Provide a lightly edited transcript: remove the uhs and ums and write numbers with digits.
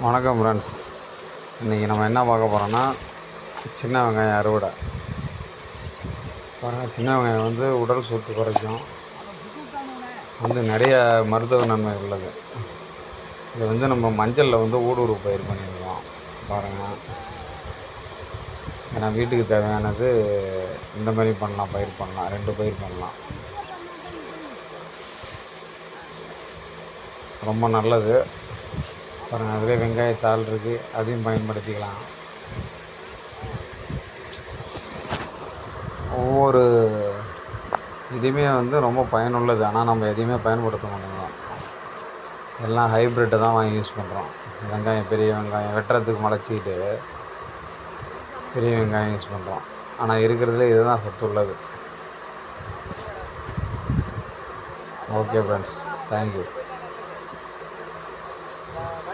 வணக்கம் ஃப்ரெண்ட்ஸ். இன்றைக்கி நம்ம என்ன பார்க்க போகிறோன்னா சின்ன வெங்காயம் அறுவடை. பாருங்கள், சின்ன வெங்காயம் வந்து உடல் சூட்டு குறைக்கும், நிறைய மருத்துவ நன்மை உள்ளது. இது வந்து நம்ம மஞ்சளில் வந்து ஊடுருவு பயிர் பண்ணியிருக்கோம். பாருங்கள், ஏன்னா வீட்டுக்கு தேவையானது இந்த மாதிரி பண்ணலாம், பயிர் பண்ணலாம், 2 பயிர் பண்ணலாம். ரொம்ப நல்லது. பாருங்கள், அதிலே வெங்காயத்தாள் இருக்குது, அதையும் பயன்படுத்திக்கலாம். ஒவ்வொரு இதுவுமே வந்து ரொம்ப பயனுள்ளது. ஆனால் நம்ம எதையுமே பயன்படுத்த மாட்டோம். எல்லாம் ஹைப்ரிட்டை தான் வாங்கி யூஸ் பண்ணுறோம். வெங்காயம், பெரிய வெங்காயம் வெட்டுறதுக்கு மலைச்சிக்கிட்டு பெரிய வெங்காயம் யூஸ் பண்ணுறோம். ஆனால் இருக்கிறதுல இதுதான் சத்து உள்ளது. Okay friends, thank you.